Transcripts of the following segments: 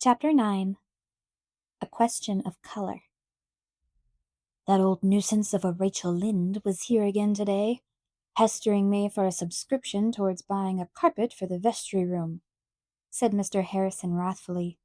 Chapter 9. A Question of Color. That old nuisance of a Rachel Lynde was here again today, pestering me for a subscription towards buying a carpet for the vestry room, said Mr. Harrison wrathfully.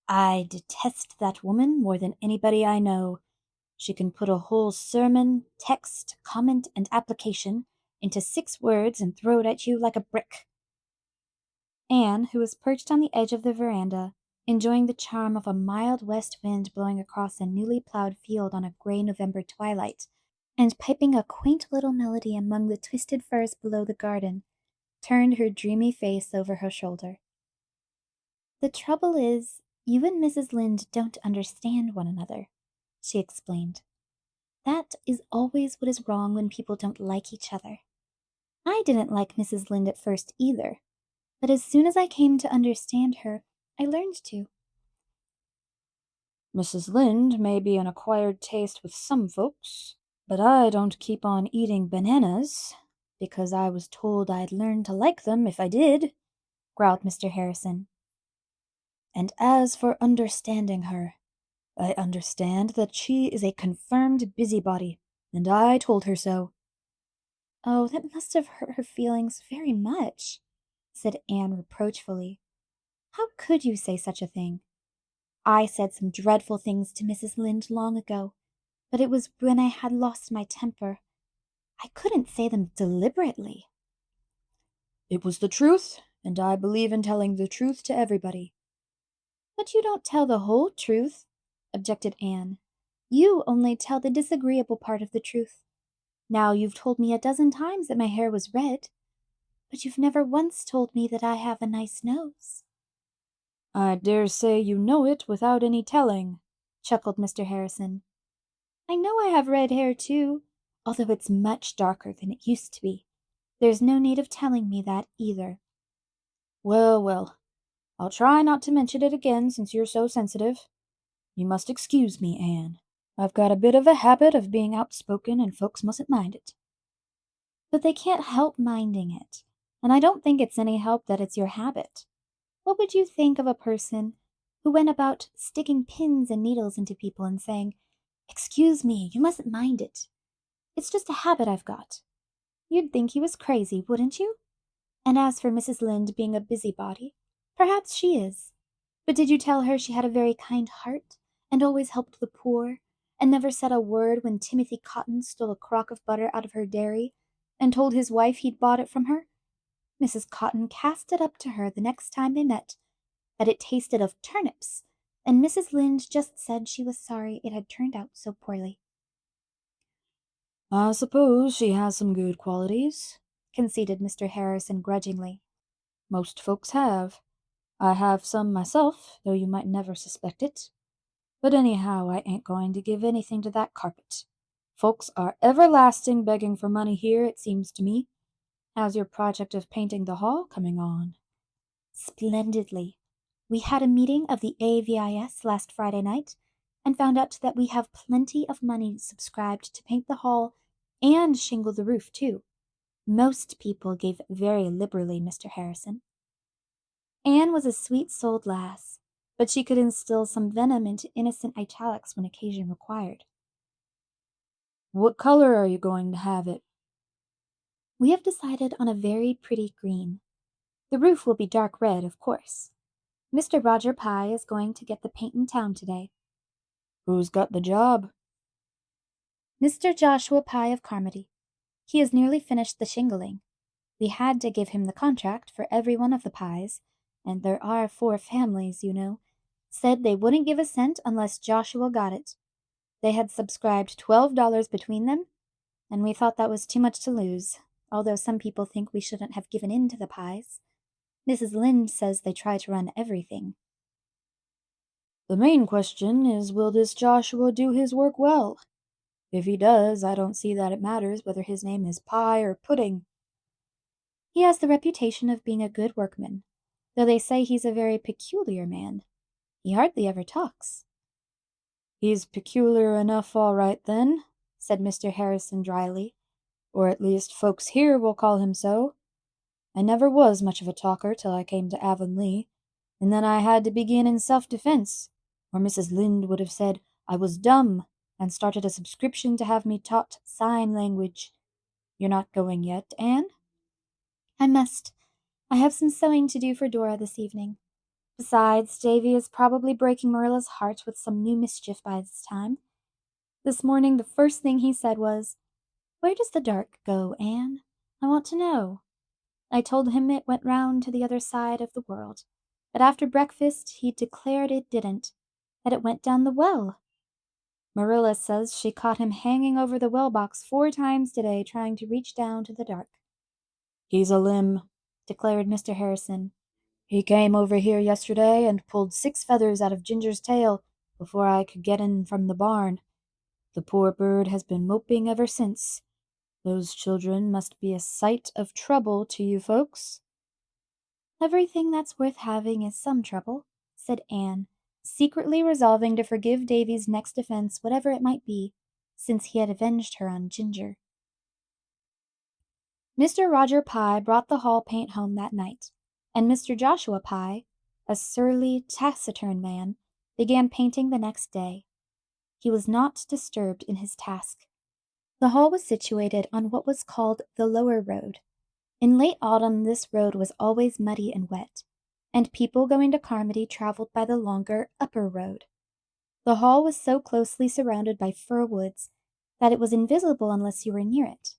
I detest that woman more than anybody I know. She can put a whole sermon, text, comment, and application into 6 words and throw it at you like a brick. Anne, who was perched on the edge of the veranda, enjoying the charm of a mild west wind blowing across a newly plowed field on a gray November twilight, and piping a quaint little melody among the twisted firs below the garden, turned her dreamy face over her shoulder. The trouble is, you and Mrs. Lynde don't understand one another, she explained. That is always what is wrong when people don't like each other. I didn't like Mrs. Lynde at first either, but as soon as I came to understand her, I learned to. Mrs. Lynde may be an acquired taste with some folks, but I don't keep on eating bananas because I was told I'd learn to like them if I did, growled Mr. Harrison. And as for understanding her, I understand that she is a confirmed busybody, and I told her so. Oh, that must have hurt her feelings very much, said Anne reproachfully. How could you say such a thing? I said some dreadful things to Mrs. Lynde long ago, but it was when I had lost my temper. I couldn't say them deliberately. It was the truth, and I believe in telling the truth to everybody. But you don't tell the whole truth, objected Anne. You only tell the disagreeable part of the truth. Now you've told me a dozen times that my hair was red, but you've never once told me that I have a nice nose. I dare say you know it without any telling, chuckled Mr. Harrison. I know I have red hair, too, although it's much darker than it used to be. There's no need of telling me that, either. Well, well, I'll try not to mention it again since you're so sensitive. You must excuse me, Anne. I've got a bit of a habit of being outspoken and folks mustn't mind it. But they can't help minding it, and I don't think it's any help that it's your habit. What would you think of a person who went about sticking pins and needles into people and saying, "Excuse me, you mustn't mind it. It's just a habit I've got." You'd think he was crazy, wouldn't you? And as for Mrs. Lynde being a busybody, perhaps she is. But did you tell her she had a very kind heart, and always helped the poor, and never said a word when Timothy Cotton stole a crock of butter out of her dairy, and told his wife he'd bought it from her? Mrs. Cotton cast it up to her the next time they met, that it tasted of turnips, and Mrs. Lynde just said she was sorry it had turned out so poorly. I suppose she has some good qualities, conceded Mr. Harrison grudgingly. Most folks have. I have some myself, though you might never suspect it. But anyhow, I ain't going to give anything to that carpet. Folks are everlasting begging for money here, it seems to me. How's your project of painting the hall coming on? Splendidly. We had a meeting of the AVIS last Friday night, and found out that we have plenty of money subscribed to paint the hall and shingle the roof, too. Most people gave very liberally, Mr. Harrison. Anne was a sweet-souled lass, but she could instill some venom into innocent italics when occasion required. What color are you going to have it? We have decided on a very pretty green. The roof will be dark red, of course. Mr. Roger Pye is going to get the paint in town today. Who's got the job? Mr. Joshua Pye of Carmody. He has nearly finished the shingling. We had to give him the contract for every one of the Pyes, and there are 4 families, you know, said they wouldn't give a cent unless Joshua got it. They had subscribed $12 between them, and we thought that was too much to lose, although some people think we shouldn't have given in to the Pyes. Mrs. Lynde says they try to run everything. The main question is, will this Joshua do his work well? If he does, I don't see that it matters whether his name is Pie or Pudding. He has the reputation of being a good workman, though they say he's a very peculiar man. He hardly ever talks. He's peculiar enough all right then, said Mr. Harrison dryly, or at least folks here will call him so. I never was much of a talker till I came to Avonlea, and then I had to begin in self-defense, or Mrs. Lynde would have said I was dumb and started a subscription to have me taught sign language. You're not going yet, Anne?" "I must. I have some sewing to do for Dora this evening. Besides, Davy is probably breaking Marilla's heart with some new mischief by this time. This morning the first thing he said was, 'Where does the dark go, Anne? I want to know.' I told him it went round to the other side of the world, but after breakfast he declared it didn't, that it went down the well. Marilla says she caught him hanging over the well box 4 times today trying to reach down to the dark." "He's a limb," declared Mr. Harrison. "He came over here yesterday and pulled 6 feathers out of Ginger's tail before I could get in from the barn. The poor bird has been moping ever since. Those children must be a sight of trouble to you folks." "Everything that's worth having is some trouble," said Anne, secretly resolving to forgive Davy's next offense, whatever it might be, since he had avenged her on Ginger. Mr. Roger Pye brought the hall paint home that night, and Mr. Joshua Pye, a surly, taciturn man, began painting the next day. He was not disturbed in his task. The hall was situated on what was called the Lower Road. In late autumn this road was always muddy and wet, and people going to Carmody traveled by the longer Upper Road. The hall was so closely surrounded by fir woods that it was invisible unless you were near it.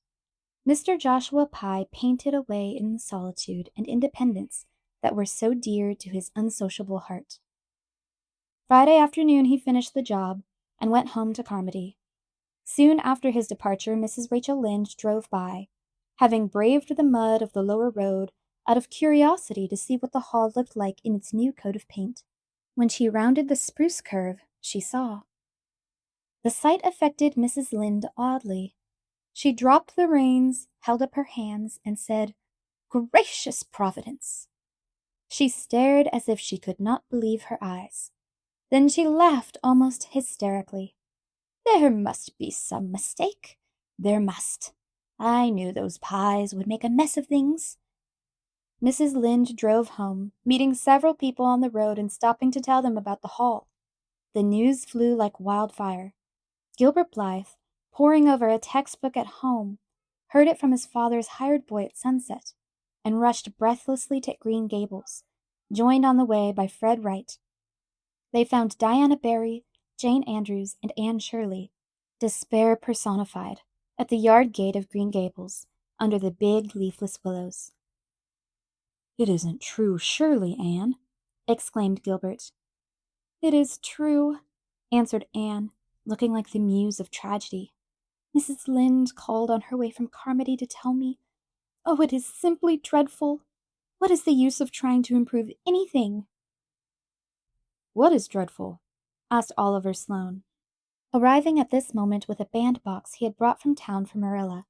Mr. Joshua Pye painted away in the solitude and independence that were so dear to his unsociable heart. Friday afternoon he finished the job and went home to Carmody. Soon after his departure, Mrs. Rachel Lynde drove by, having braved the mud of the Lower Road out of curiosity to see what the hall looked like in its new coat of paint. When she rounded the spruce curve, she saw. The sight affected Mrs. Lynde oddly. She dropped the reins, held up her hands, and said, "Gracious Providence!" She stared as if she could not believe her eyes. Then she laughed almost hysterically. "There must be some mistake. There must. I knew those Pyes would make a mess of things." Mrs. Lynde drove home, meeting several people on the road and stopping to tell them about the hall. The news flew like wildfire. Gilbert Blythe, poring over a textbook at home, heard it from his father's hired boy at sunset, and rushed breathlessly to Green Gables, joined on the way by Fred Wright. They found Diana Barry, Jane Andrews, and Anne Shirley, despair personified, at the yard gate of Green Gables, under the big leafless willows. "It isn't true, surely, Anne?" exclaimed Gilbert. "It is true," answered Anne, looking like the muse of tragedy. "Mrs. Lynde called on her way from Carmody to tell me. Oh, it is simply dreadful. What is the use of trying to improve anything?" "What is dreadful?" asked Oliver Sloane, arriving at this moment with a bandbox he had brought from town for Marilla.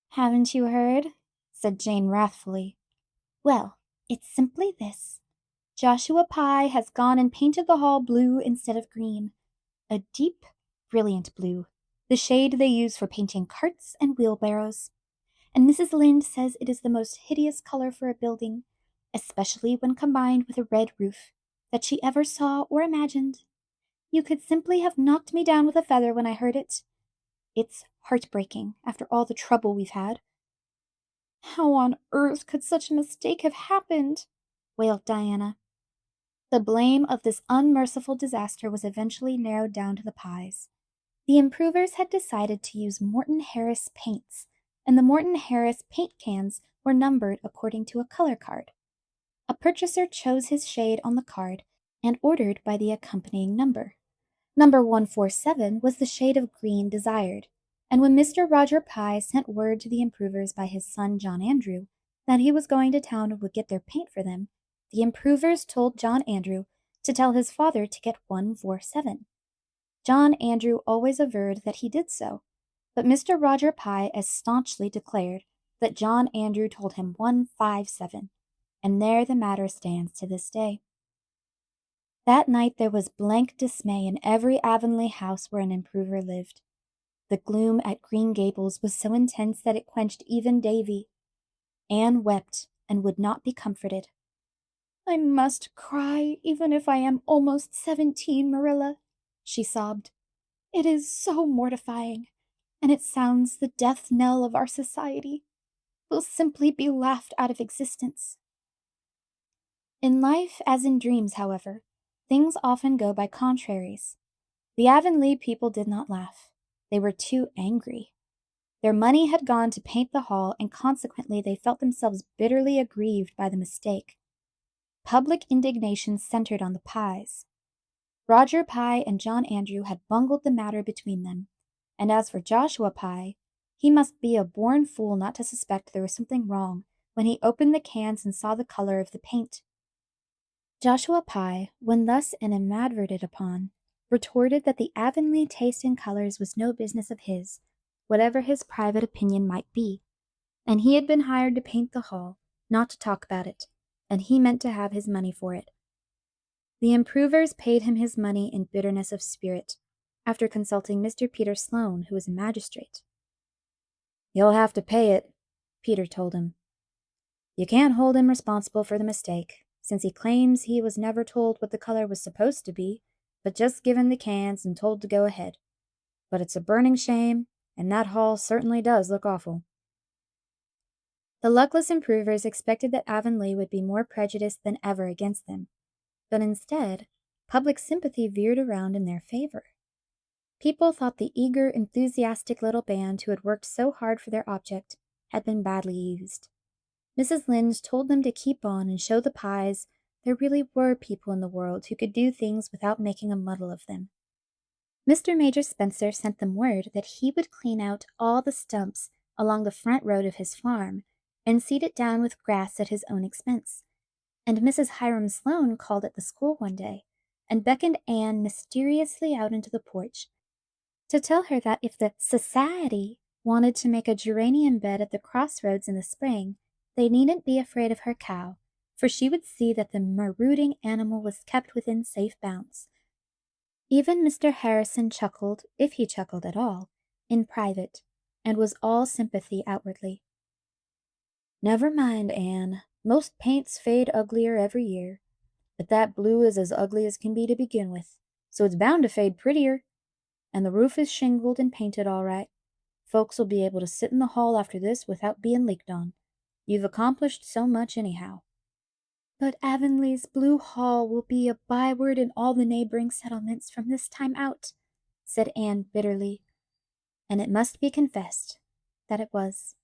"Haven't you heard?" said Jane wrathfully. "Well, it's simply this. Joshua Pye has gone and painted the hall blue instead of green. A deep, brilliant blue, the shade they use for painting carts and wheelbarrows. And Mrs. Lynde says it is the most hideous color for a building, especially when combined with a red roof, that she ever saw or imagined. You could simply have knocked me down with a feather when I heard it. It's heartbreaking after all the trouble we've had." "How on earth could such a mistake have happened?" wailed Diana. The blame of this unmerciful disaster was eventually narrowed down to the Pyes. The improvers had decided to use Morton Harris paints, and the Morton Harris paint cans were numbered according to a color card. A purchaser chose his shade on the card and ordered by the accompanying number. Number 147 was the shade of green desired, and when Mr. Roger Pye sent word to the improvers by his son John Andrew that he was going to town and would get their paint for them, the improvers told John Andrew to tell his father to get 147. John Andrew always averred that he did so, but Mr. Roger Pye as staunchly declared that John Andrew told him 157, and there the matter stands to this day. That night there was blank dismay in every Avonlea house where an improver lived. The gloom at Green Gables was so intense that it quenched even Davy. Anne wept and would not be comforted. I must cry, even if I am almost 17, Marilla, she sobbed. It is so mortifying, and it sounds the death knell of our society. We'll simply be laughed out of existence. In life, as in dreams, however, things often go by contraries. The Avonlea people did not laugh. They were too angry. Their money had gone to paint the hall, and consequently they felt themselves bitterly aggrieved by the mistake. Public indignation centered on the Pyes. Roger Pye and John Andrew had bungled the matter between them, and as for Joshua Pye, he must be a born fool not to suspect there was something wrong when he opened the cans and saw the color of the paint. Joshua Pye, when thus animadverted upon, retorted that the Avonlea taste in colors was no business of his, whatever his private opinion might be, and he had been hired to paint the hall, not to talk about it, and he meant to have his money for it. The improvers paid him his money in bitterness of spirit, after consulting Mr. Peter Sloane, who was a magistrate. "You'll have to pay it," Peter told him. "You can't hold him responsible for the mistake, since he claims he was never told what the color was supposed to be, but just given the cans and told to go ahead. But it's a burning shame, and that hall certainly does look awful." The luckless improvers expected that Avonlea would be more prejudiced than ever against them, but instead, public sympathy veered around in their favor. People thought the eager, enthusiastic little band who had worked so hard for their object had been badly used. Mrs. Lynde told them to keep on and show the Pyes there really were people in the world who could do things without making a muddle of them. Mr. Major Spencer sent them word that he would clean out all the stumps along the front road of his farm and seed it down with grass at his own expense. And Mrs. Hiram Sloane called at the school one day and beckoned Anne mysteriously out into the porch to tell her that if the society wanted to make a geranium bed at the crossroads in the spring, they needn't be afraid of her cow, for she would see that the marauding animal was kept within safe bounds. Even Mr. Harrison chuckled, if he chuckled at all, in private, and was all sympathy outwardly. "Never mind, Anne. Most paints fade uglier every year, but that blue is as ugly as can be to begin with, so it's bound to fade prettier. And the roof is shingled and painted all right. Folks will be able to sit in the hall after this without being leaked on. You've accomplished so much anyhow." "But Avonlea's Blue Hall will be a byword in all the neighboring settlements from this time out," said Anne bitterly. And it must be confessed that it was.